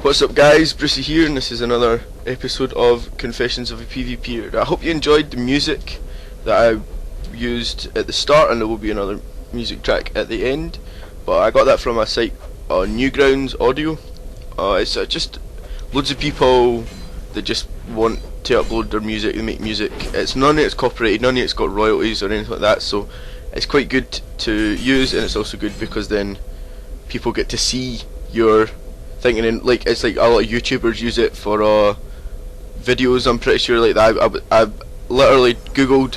What's up guys, Brucie here, and this is another episode of Confessions of a PvP'er. I hope you enjoyed the music that I used at the start, and there will be another music track at the end, but I got that from a site, Newgrounds Audio. It's just loads of people that just want to upload their music, they make music. It's none of it's copyrighted, none of it's got royalties or anything like that, so it's quite good to use, and it's also good because then people get to see your thinking, and like it's like a lot of YouTubers use it for videos. I'm pretty sure like that. I literally googled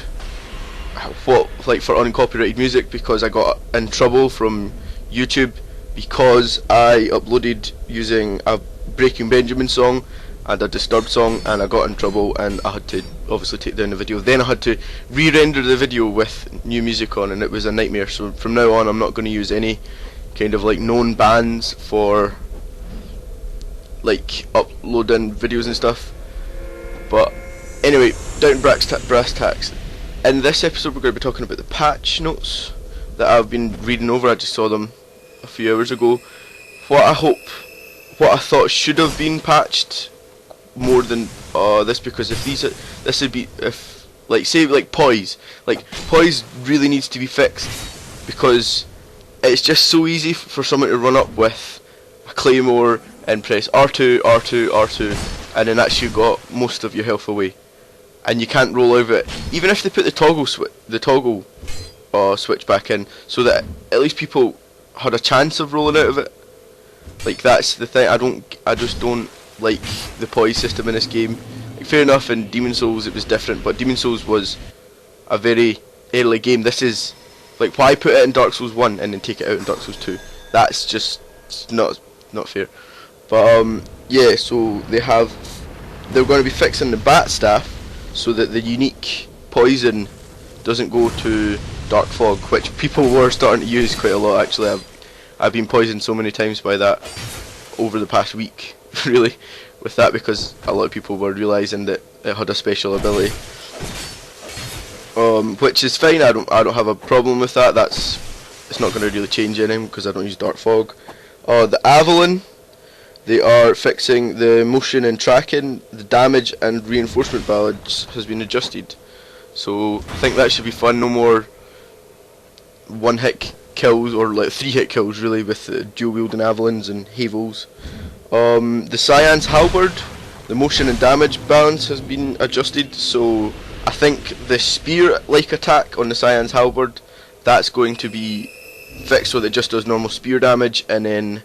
what like for uncopyrighted music because I got in trouble from YouTube because I uploaded using a Breaking Benjamin song and a Disturbed song, and I got in trouble and I had to obviously take down the video. Then I had to re-render the video with new music on, and it was a nightmare. So from now on I'm not going to use any kind of like known bands for like uploading videos and stuff. But anyway, down brass tacks. In this episode we're going to be talking about the patch notes that I've been reading over. I just saw them a few hours ago. What I thought should have been patched more than this, because if this would be, if like say like poise really needs to be fixed, because it's just so easy for someone to run up with a claymore and press R2, R2, R2, and then that's you got most of your health away, and you can't roll over it. Even if they put the toggle switch back in, so that at least people had a chance of rolling out of it. Like that's the thing. I just don't like the poise system in this game. Like, fair enough, in Demon Souls it was different, but Demon Souls was a very early game. This is like why put it in Dark Souls 1 and then take it out in Dark Souls 2? That's just not fair. But yeah, so they're going to be fixing the bat staff so that the unique poison doesn't go to Dark Fog, which people were starting to use quite a lot. Actually, I've been poisoned so many times by that over the past week, really, with that, because a lot of people were realising that it had a special ability, which is fine. I don't have a problem with that. It's not going to really change anything because I don't use Dark Fog. The Avalon, they are fixing the motion and tracking. The damage and reinforcement balance has been adjusted, so I think that should be fun. No more one-hit kills, or like 3-hit kills really, with dual wielding Avalons and Havels. The Cyan's Halberd, the motion and damage balance has been adjusted, so I think the spear-like attack on the Cyan's Halberd, that's going to be fixed so that it just does normal spear damage, and then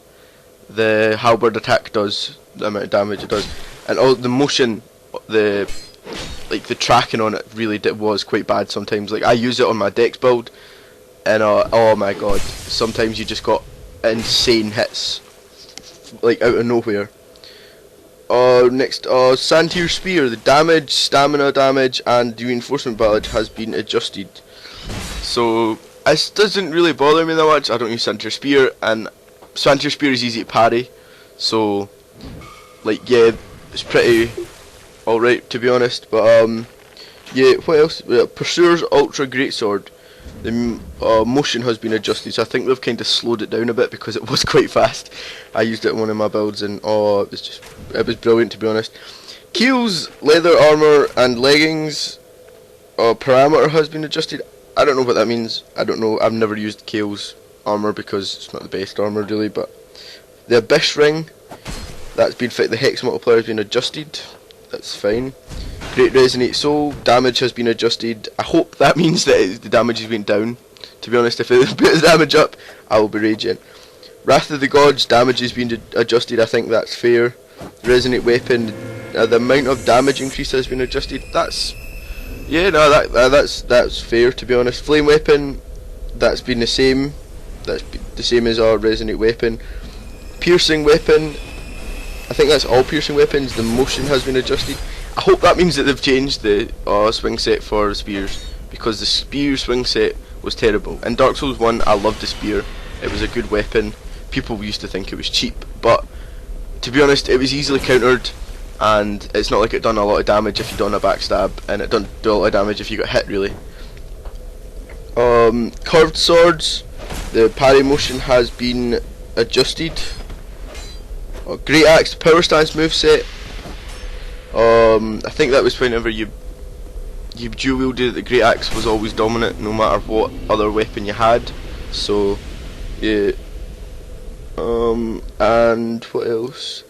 the halberd attack does the amount of damage it does. And all the motion, the tracking on it really was quite bad sometimes. Like I use it on my Dex build, and oh my god, sometimes you just got insane hits like out of nowhere. Next, Santir Spear, the damage, stamina damage and the reinforcement balance has been adjusted, so this doesn't really bother me that much. I don't use Santir Spear, and Santir Spear is easy to parry, so like yeah, it's pretty alright to be honest. But yeah, what else? Pursuer's Ultra Greatsword, the motion has been adjusted, so I think they've kind of slowed it down a bit because it was quite fast. I used it in one of my builds and it was brilliant to be honest. Keel's leather armor and leggings parameter has been adjusted. I don't know what that means. I don't know. I've never used Keel's armor because it's not the best armor really. But the Abyss ring, that's been fit. The hex multiplier has been adjusted. That's fine. Great Resonate Soul, damage has been adjusted. I hope that means that the damage has been down. To be honest, if it puts the damage up, I will be raging. Wrath of the Gods, damage has been adjusted. I think that's fair. Resonate Weapon, the amount of damage increase has been adjusted. That's that's fair to be honest. Flame Weapon, that's been the same. That's the same as our Resonate Weapon. Piercing Weapon, I think that's all piercing weapons. The motion has been adjusted. I hope that means that they've changed the swing set for the spears, because the spear swing set was terrible. In Dark Souls 1 I loved the spear, it was a good weapon. People used to think it was cheap, but to be honest it was easily countered, and it's not like it done a lot of damage if you done a backstab, and it doesn't do a lot of damage if you got hit really. Curved swords, the parry motion has been adjusted. Great Axe Power Stance moveset. I think that was whenever you dual wielded, the Great Axe was always dominant no matter what other weapon you had. So yeah. And what else?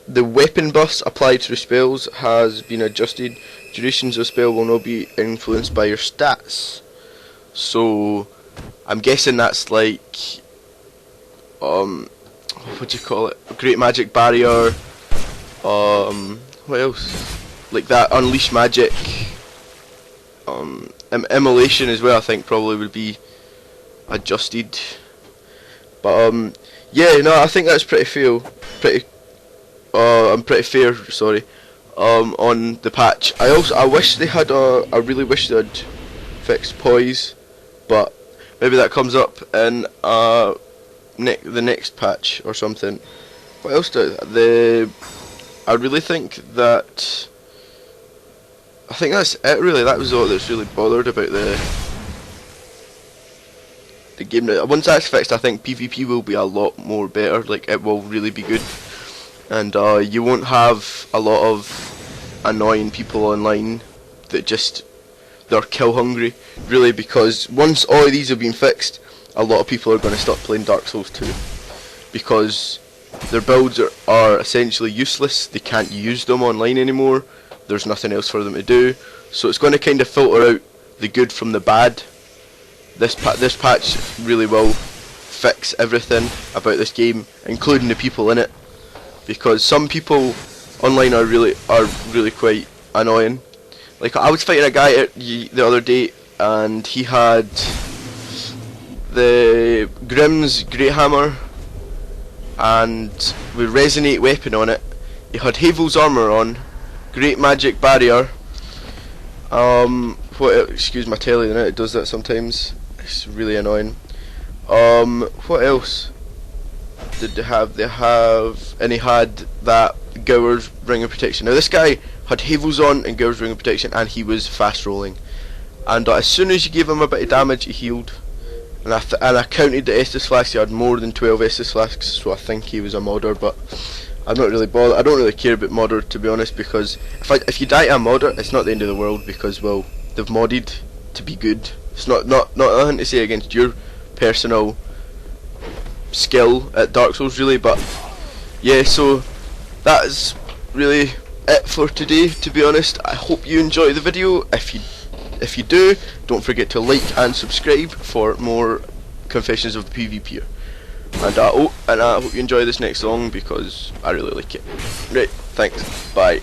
The weapon buffs applied to the spells has been adjusted. Durations of spell will not be influenced by your stats. So I'm guessing that's like what do you call it? Great Magic Barrier. What else? Like that Unleash Magic. Immolation as well, I think probably would be adjusted. But yeah, no, I think that's pretty fair. I'm pretty fair. Sorry. On the patch. I wish they had. I really wish they had fixed poise, but maybe that comes up in the next patch or something. What else I really think that. I think that's it. Really, that was all that's really bothered about the game. Now, once that's fixed, I think PvP will be a lot more better. Like, it will really be good, and you won't have a lot of annoying people online that they're kill hungry. Really, because once all of these have been fixed, a lot of people are going to stop playing Dark Souls 2 because their builds are essentially useless. They can't use them online anymore. There's nothing else for them to do, so it's going to kind of filter out the good from the bad. This patch really will fix everything about this game, including the people in it, because some people online are really quite annoying. Like, I was fighting a guy the other day, and he had the Grimm's Great Hammer and with Resonate weapon on it. He had Havel's armor on, Great Magic Barrier. Excuse my telly, it does that sometimes. It's really annoying. What else did they have? And he had that Gower's Ring of Protection. Now this guy had Havel's on and Gower's Ring of Protection, and he was fast rolling. And as soon as you gave him a bit of damage, he healed. And I counted the Estus flasks. He had more than 12 Estus flasks, so I think he was a modder. But I'm not really bothered. I don't really care about modder, to be honest, because if you die to a modder, it's not the end of the world, because, well, they've modded to be good. It's not nothing to say against your personal skill at Dark Souls, really. But yeah, so that is really it for today, to be honest. I hope you enjoy the video. If you do, don't forget to like and subscribe for more Confessions of the PvP'er. And I hope you enjoy this next song, because I really like it. Right, thanks, bye.